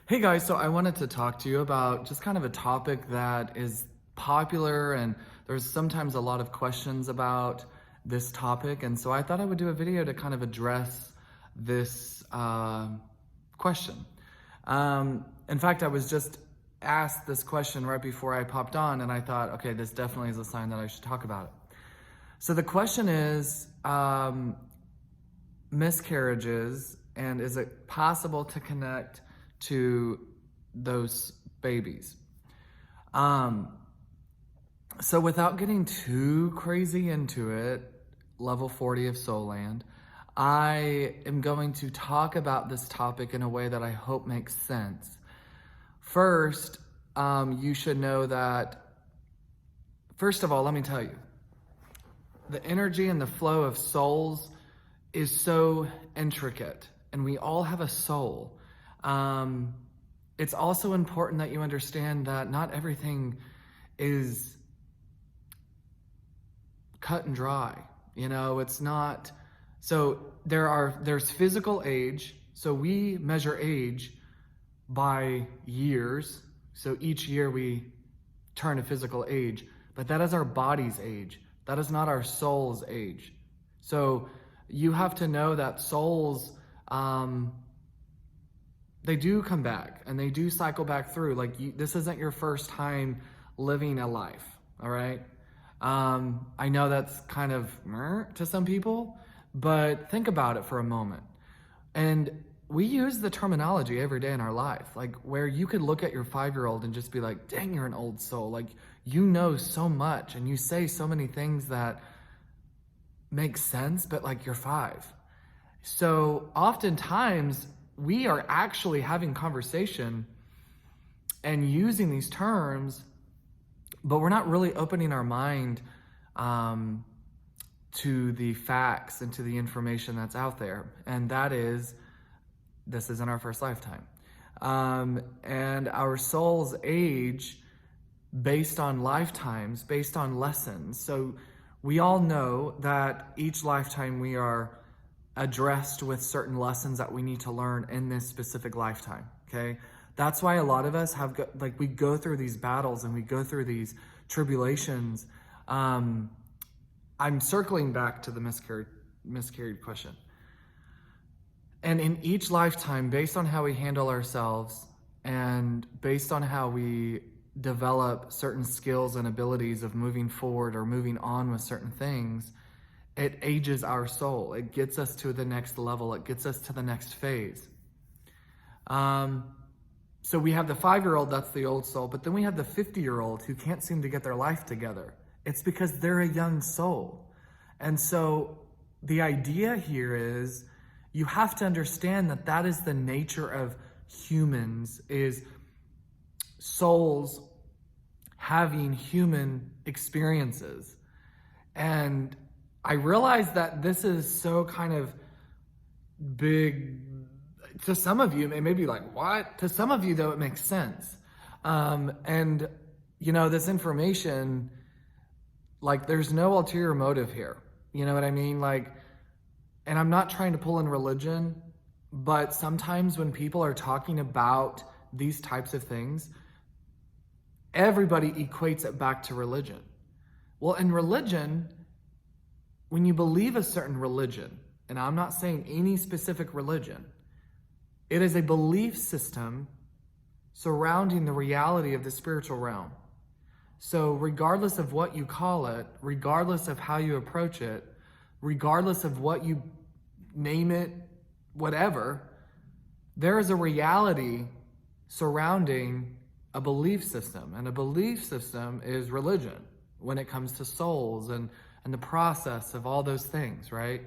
Hey guys, so I wanted to talk to you about just kind of a topic that is popular and there's sometimes a lot of questions about this topic. And so I thought I would do a video to kind of address this question. In fact, I was just asked this question right before I popped on and I thought, okay, this definitely is a sign that I should talk about it. So the question is, miscarriages, and is it possible to connect to those babies? So without getting too crazy into it, level 40 of Soul Land, I am going to talk about this topic in a way that I hope makes sense. First, you should know that, first of all, let me tell you, the energy and the flow of souls is so intricate, and we all have a soul. It's also important that you understand that not everything is cut and dry. It's not. So there's physical age. So we measure age by years. So each year we turn a physical age, but that is our body's age. That is not our soul's age. So you have to know that souls, they do come back and they do cycle back through. This isn't your first time living a life, all right? I know that's kind of to some people, but think about it for a moment. And we use the terminology every day in our life, where you could look at your 5-year-old and just be like, dang, you're an old soul. You know so much and you say so many things that make sense, but you're 5. So oftentimes we are actually having conversation and using these terms, but we're not really opening our mind to the facts and to the information that's out there. And that is, this isn't our first lifetime. And our soul's age based on lifetimes, based on lessons. So we all know that each lifetime we are addressed with certain lessons that we need to learn in this specific lifetime, okay? That's why a lot of us we go through these battles and we go through these tribulations. I'm circling back to the miscarried question. And in each lifetime, based on how we handle ourselves and based on how we develop certain skills and abilities of moving forward or moving on with certain things, it ages our soul. It gets us to the next level. It gets us to the next phase. So we have the 5-year-old, that's the old soul, but then we have the 50-year-old who can't seem to get their life together. It's because they're a young soul. And so the idea here is you have to understand that that is the nature of humans, is souls having human experiences. And I realize that this is so kind of big. To some of you, it may be like, what? To some of you, though, it makes sense. And, this information, there's no ulterior motive here. You know what I mean? And I'm not trying to pull in religion, but sometimes when people are talking about these types of things, everybody equates it back to religion. Well, in religion, when you believe a certain religion, and I'm not saying any specific religion, it is a belief system surrounding the reality of the spiritual realm. So regardless of what you call it, regardless of how you approach it, regardless of what you name it, whatever, there is a reality surrounding a belief system. And a belief system is religion when it comes to souls and the process of all those things, right?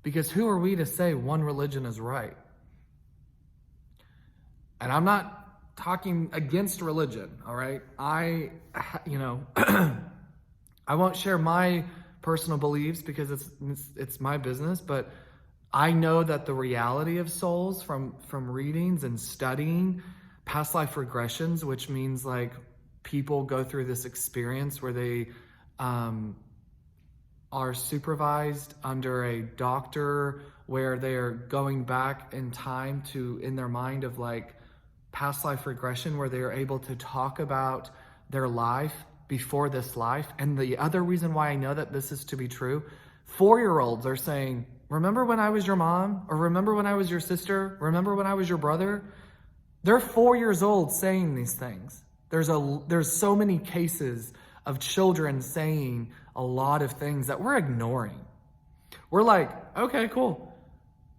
Because who are we to say one religion is right? And I'm not talking against religion, all right? I won't share my personal beliefs because it's my business, but I know that the reality of souls from readings and studying past life regressions, which means people go through this experience where they are supervised under a doctor, where they are going back in time to, in their mind, of past life regression where they are able to talk about their life before this life. And the other reason why I know that this is to be true, 4-year-olds are saying, remember when I was your mom? Or remember when I was your sister? Remember when I was your brother? They're 4 years old saying these things. There's so many cases of children saying a lot of things that we're ignoring. We're like, okay, cool.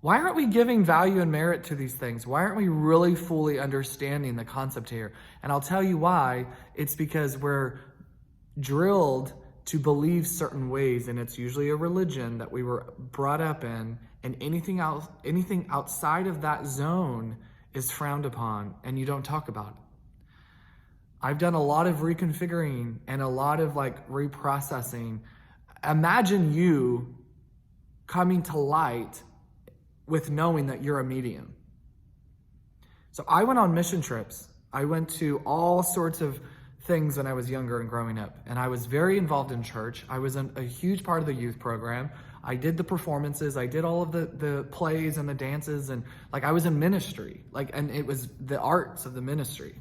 Why aren't we giving value and merit to these things? Why aren't we really fully understanding the concept here? And I'll tell you why. It's because we're drilled to believe certain ways, and it's usually a religion that we were brought up in, and anything else, anything outside of that zone is frowned upon, and you don't talk about it. I've done a lot of reconfiguring and a lot of reprocessing. Imagine you coming to light with knowing that you're a medium. So I went on mission trips. I went to all sorts of things when I was younger and growing up. And I was very involved in church. I was a huge part of the youth program. I did the performances. I did all of the plays and the dances. And I was in ministry. And it was the arts of the ministry.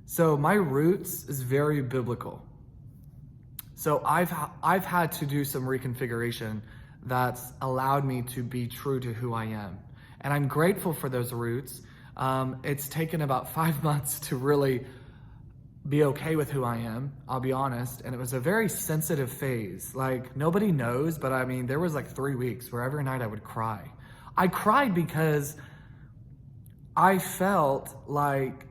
So my roots is very biblical. So I've had to do some reconfiguration that's allowed me to be true to who I am. And I'm grateful for those roots. It's taken about 5 months to really be okay with who I am, I'll be honest. And it was a very sensitive phase. Nobody knows, but I mean, there was 3 weeks where every night I would cry. I cried because I felt like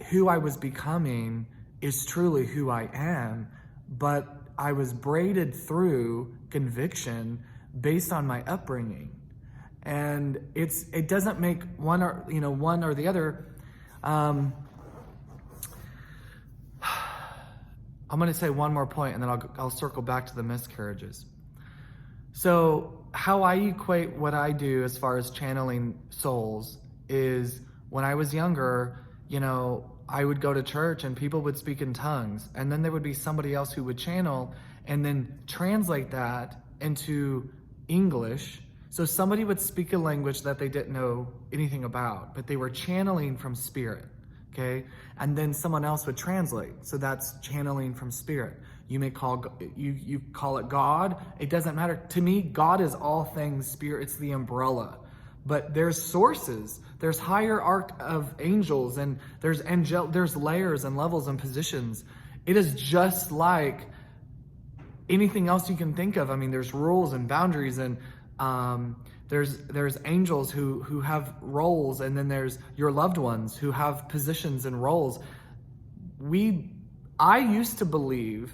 who I was becoming is truly who I am, but I was braided through conviction based on my upbringing. And it doesn't make one or the other. I'm going to say one more point, and then I'll circle back to the miscarriages. So how I equate what I do as far as channeling souls is when I was younger, I would go to church and people would speak in tongues, and then there would be somebody else who would channel and then translate that into English. So somebody would speak a language that they didn't know anything about, but they were channeling from spirit, okay? And then someone else would translate. So that's channeling from spirit. You may call you call it God. It doesn't matter. To me, God is all things spirit. It's the umbrella. But there's sources, there's higher arc of angels, and there's layers and levels and positions. It is just like anything else you can think of. I mean, there's rules and boundaries, and there's angels who have roles, and then there's your loved ones who have positions and roles. I used to believe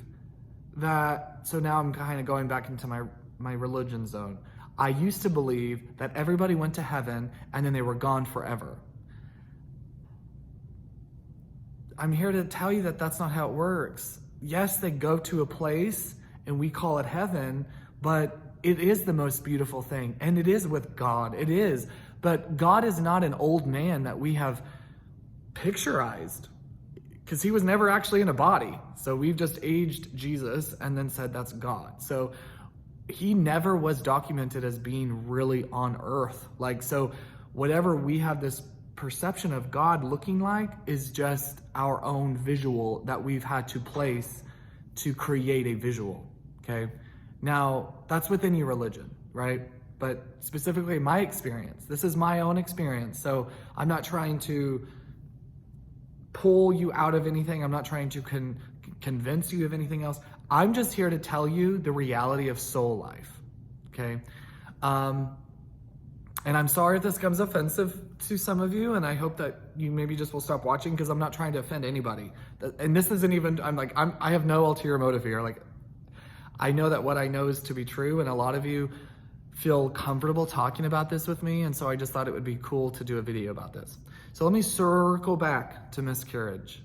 that, so now I'm kind of going back into my religion zone. I used to believe that everybody went to heaven and then they were gone forever. I'm here to tell you that that's not how it works. Yes, they go to a place and we call it heaven, but it is the most beautiful thing. And it is with God. It is. But God is not an old man that we have picturized, because he was never actually in a body. So we've just aged Jesus and then said that's God. So he never was documented as being really on earth. So whatever we have this perception of God looking like is just our own visual that we've had to place to create a visual, okay? Now, that's with any religion, right? But specifically my experience, this is my own experience. So I'm not trying to pull you out of anything. I'm not trying to convince you of anything else. I'm just here to tell you the reality of soul life, okay? And I'm sorry if this comes offensive to some of you, and I hope that you maybe just will stop watching, because I'm not trying to offend anybody. And this isn't even, I have no ulterior motive here. I know that what I know is to be true, and a lot of you feel comfortable talking about this with me, and so I just thought it would be cool to do a video about this. So let me circle back to miscarriage.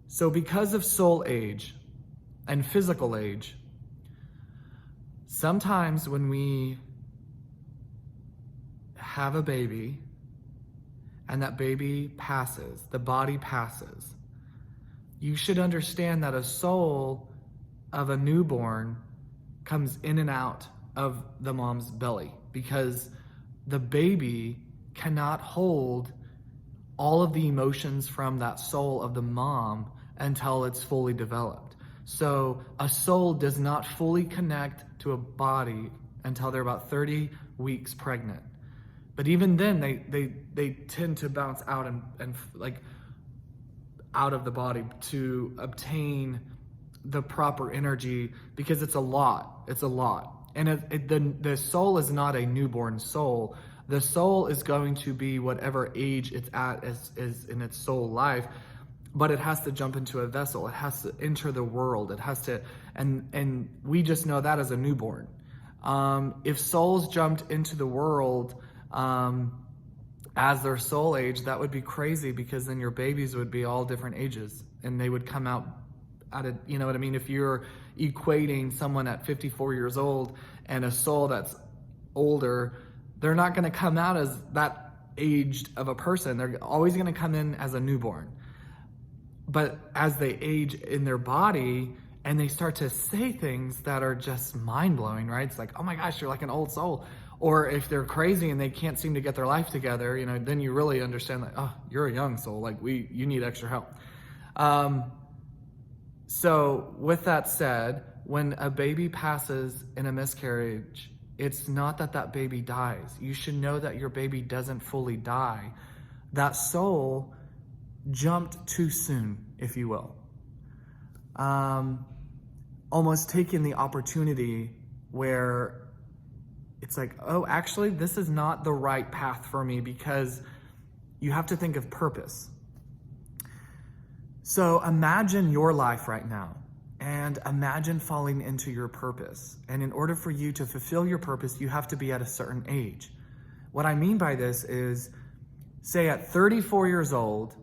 So because of soul age and physical age, sometimes when we have a baby and that baby passes, the body passes, you should understand that a soul of a newborn comes in and out of the mom's belly, because the baby cannot hold all of the emotions from that soul of the mom until it's fully developed. So a soul does not fully connect to a body until they're about 30 weeks pregnant. But even then, they tend to bounce out and like out of the body to obtain the proper energy, because it's a lot. It's a lot. And the soul is not a newborn soul. The soul is going to be whatever age it's at as in its soul life, but it has to jump into a vessel. It has to enter the world. It has to, and we just know that as a newborn. If souls jumped into the world as their soul age, that would be crazy, because then your babies would be all different ages and they would come out at a, you know what I mean? If you're equating someone at 54 years old and a soul that's older, they're not going to come out as that aged of a person. They're always going to come in as a newborn. But as they age in their body and they start to say things that are just mind-blowing, right? It's like, oh my gosh, you're like an old soul. Or if they're crazy and they can't seem to get their life together, you know, then you really understand that, oh, you're a young soul. Like you need extra help. So with that said, when a baby passes in a miscarriage, it's not that that baby dies. You should know that your baby doesn't fully die. That soul jumped too soon, if you will. Almost taking the opportunity where it's like, oh, actually, this is not the right path for me, because you have to think of purpose. So imagine your life right now, and imagine falling into your purpose. And in order for you to fulfill your purpose, you have to be at a certain age. What I mean by this is, say at 34 years old,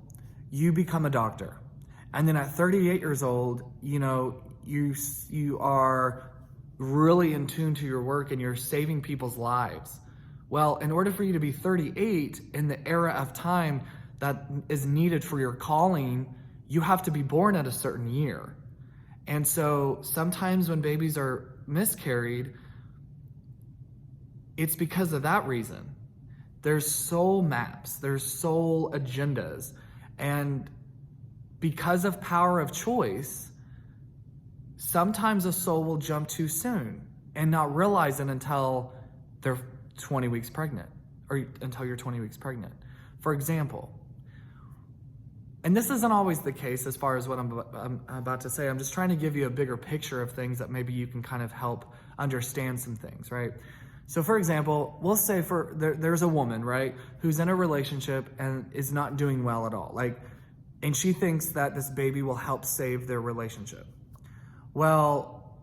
you become a doctor. And then at 38 years old, you know, you are really in tune to your work and you're saving people's lives. Well, in order for you to be 38 in the era of time that is needed for your calling, you have to be born at a certain year. And so sometimes when babies are miscarried, it's because of that reason. There's soul maps, there's soul agendas. And because of power of choice, sometimes a soul will jump too soon and not realize it until they're 20 weeks pregnant, or until you're 20 weeks pregnant. For example, and this isn't always the case as far as what I'm about to say. I'm just trying to give you a bigger picture of things that maybe you can kind of help understand some things, right? So for example, we'll say there's a woman, right, who's in a relationship and is not doing well at all. And she thinks that this baby will help save their relationship. Well,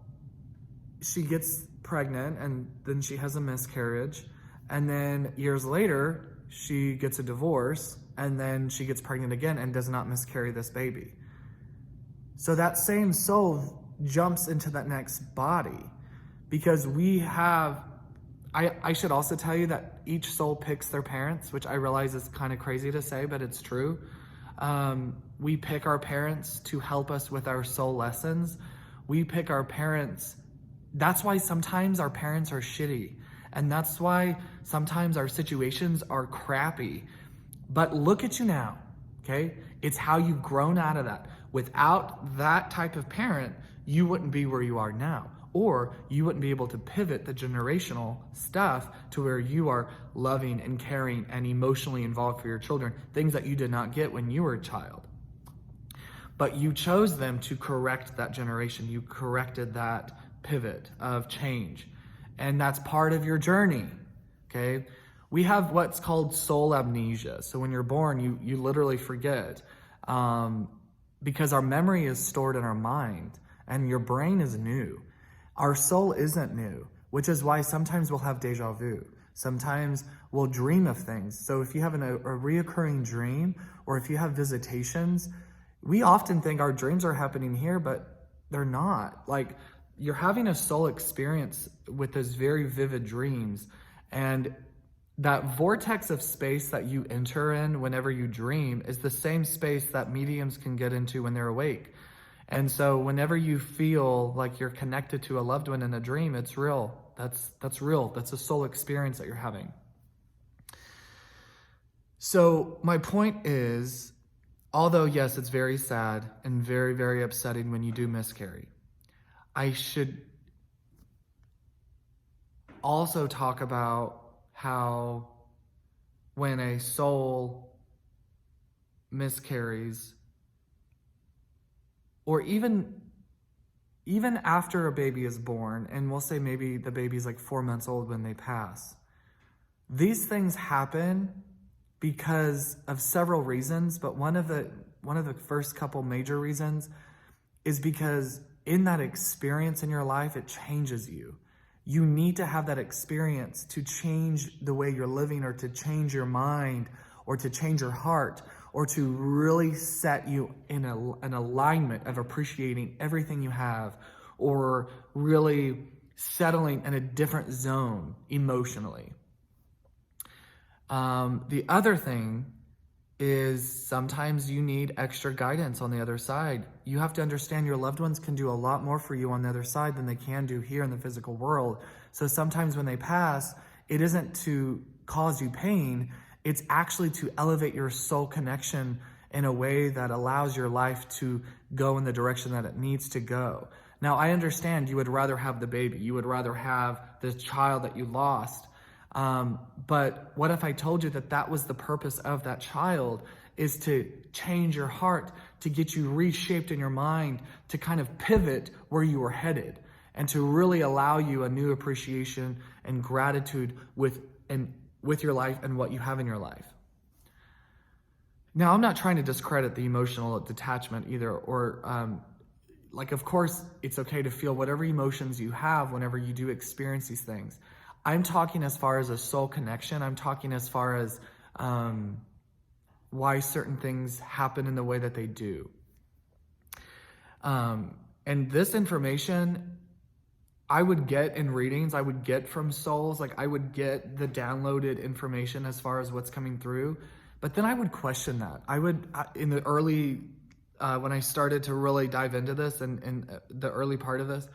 she gets pregnant and then she has a miscarriage. And then years later, she gets a divorce, and then she gets pregnant again and does not miscarry this baby. So that same soul jumps into that next body, because we have, I should also tell you that each soul picks their parents, which I realize is kind of crazy to say, but it's true. We pick our parents to help us with our soul lessons. We pick our parents. That's why sometimes our parents are shitty. And that's why sometimes our situations are crappy. But look at you now, okay? It's how you've grown out of that. Without that type of parent, you wouldn't be where you are now. Or you wouldn't be able to pivot the generational stuff to where you are loving and caring and emotionally involved for your children, things that you did not get when you were a child. But you chose them to correct that generation. You corrected that pivot of change. And that's part of your journey, okay? We have what's called soul amnesia. So when you're born, you literally forget, because our memory is stored in our mind and your brain is new. Our soul isn't new, which is why sometimes we'll have deja vu. Sometimes we'll dream of things. So if you have a reoccurring dream, or if you have visitations, we often think our dreams are happening here, but they're not. Like, you're having a soul experience with those very vivid dreams. And that vortex of space that you enter in whenever you dream is the same space that mediums can get into when they're awake. And so whenever you feel like you're connected to a loved one in a dream, it's real. That's real. That's a soul experience that you're having. So my point is, although yes, it's very sad and very, very upsetting when you do miscarry, I should also talk about how when a soul miscarries, or even after a baby is born, and we'll say maybe the baby's like 4 months old when they pass, these things happen because of several reasons, but one of the first couple major reasons is because in that experience in your life, it changes you. You need to have that experience to change the way you're living, or to change your mind, or to change your heart, or to really set you in an alignment of appreciating everything you have, or really settling in a different zone emotionally. The other thing is sometimes you need extra guidance on the other side. You have to understand your loved ones can do a lot more for you on the other side than they can do here in the physical world. So sometimes when they pass, it isn't to cause you pain, it's actually to elevate your soul connection in a way that allows your life to go in the direction that it needs to go. Now, I understand you would rather have the baby, you would rather have the child that you lost. But what if I told you that that was the purpose of that child, is to change your heart, to get you reshaped in your mind, to kind of pivot where you were headed, and to really allow you a new appreciation and gratitude with your life and what you have in your life. Now, I'm not trying to discredit the emotional detachment either, or of course, it's okay to feel whatever emotions you have whenever you do experience these things. I'm talking as far as a soul connection. I'm talking as far as why certain things happen in the way that they do. And this information I would get in readings, I would get from souls, like I would get the downloaded information as far as what's coming through, but then I would question that. In the early, when I started to really dive into this and the early part of this,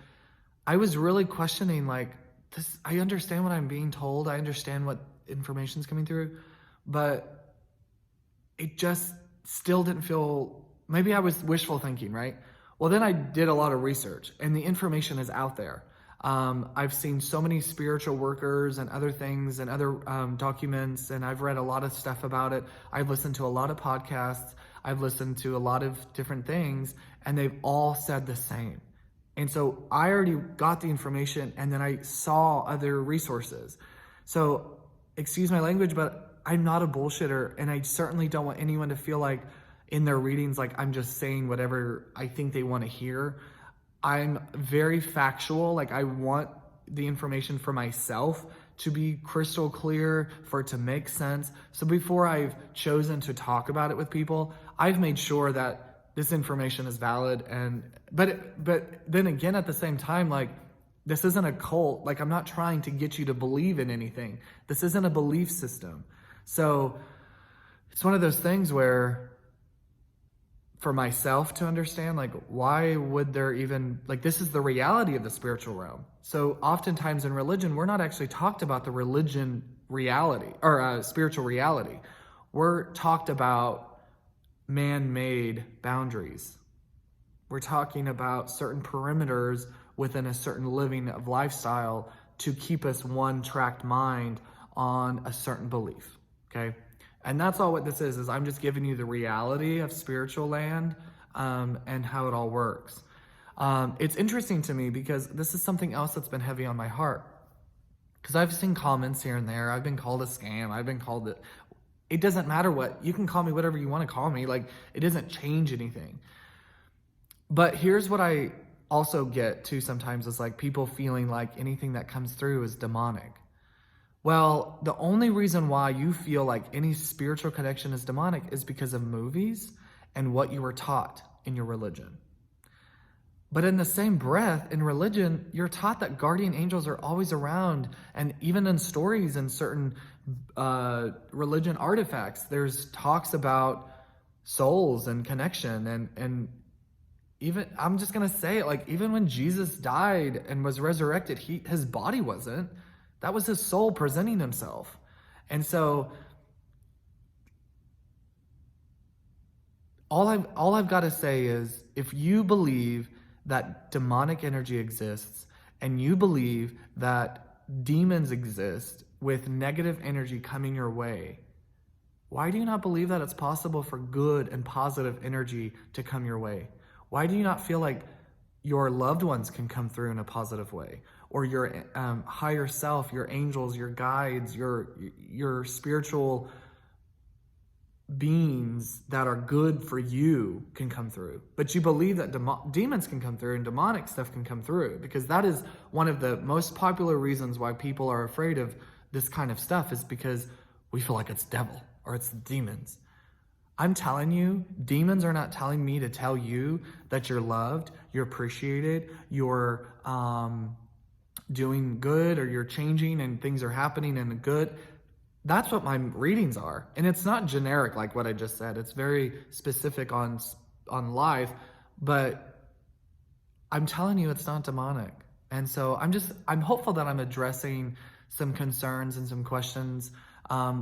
I was really questioning this. I understand what I'm being told. I understand what information's coming through, but it just still didn't feel, maybe I was wishful thinking, right? Well, then I did a lot of research and the information is out there. I've seen so many spiritual workers and other things and other documents, and I've read a lot of stuff about it. I've listened to a lot of podcasts. I've listened to a lot of different things, and they've all said the same. And so I already got the information, and then I saw other resources. So excuse my language, but I'm not a bullshitter, and I certainly don't want anyone to feel like in their readings, like I'm just saying whatever I think they want to hear. I'm very factual. I want the information for myself to be crystal clear, for it to make sense. So before I've chosen to talk about it with people, I've made sure that this information is valid. But then again, at the same time, this isn't a cult. I'm not trying to get you to believe in anything. This isn't a belief system. So it's one of those things where, for myself to understand, why would there even, this is the reality of the spiritual realm. So oftentimes in religion, we're not actually talked about the religion reality or spiritual reality. We're talked about man-made boundaries. We're talking about certain perimeters within a certain living of lifestyle to keep us one-tracked mind on a certain belief, okay? And that's all what this is I'm just giving you the reality of spiritual land and how it all works. It's interesting to me because this is something else that's been heavy on my heart. Because I've seen comments here and there. I've been called a scam. I've been called it. It doesn't matter what. You can call me whatever you want to call me. It doesn't change anything. But here's what I also get too sometimes is people feeling like anything that comes through is demonic. Well, the only reason why you feel like any spiritual connection is demonic is because of movies and what you were taught in your religion. But in the same breath, in religion, you're taught that guardian angels are always around. And even in stories and certain religion artifacts, there's talks about souls and connection. And even, I'm just going to say it, even when Jesus died and was resurrected, his body wasn't. That was his soul presenting himself. And so all I've got to say is, if you believe that demonic energy exists and you believe that demons exist with negative energy coming your way, why do you not believe that it's possible for good and positive energy to come your way? Why do you not feel like your loved ones can come through in a positive way? Or your higher self, your angels, your guides, your spiritual beings that are good for you can come through. But you believe that demons can come through and demonic stuff can come through, because that is one of the most popular reasons why people are afraid of this kind of stuff, is because we feel like it's devil or it's demons. I'm telling you, demons are not telling me to tell you that you're loved, you're appreciated, you're doing good, or you're changing and things are happening in the good. That's what my readings are. And it's not generic like what I just said. It's very specific on life, but I'm telling you it's not demonic. And so I'm hopeful that I'm addressing some concerns and some questions.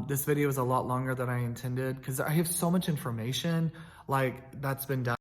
This video is a lot longer than I intended because I have so much information like that's been done.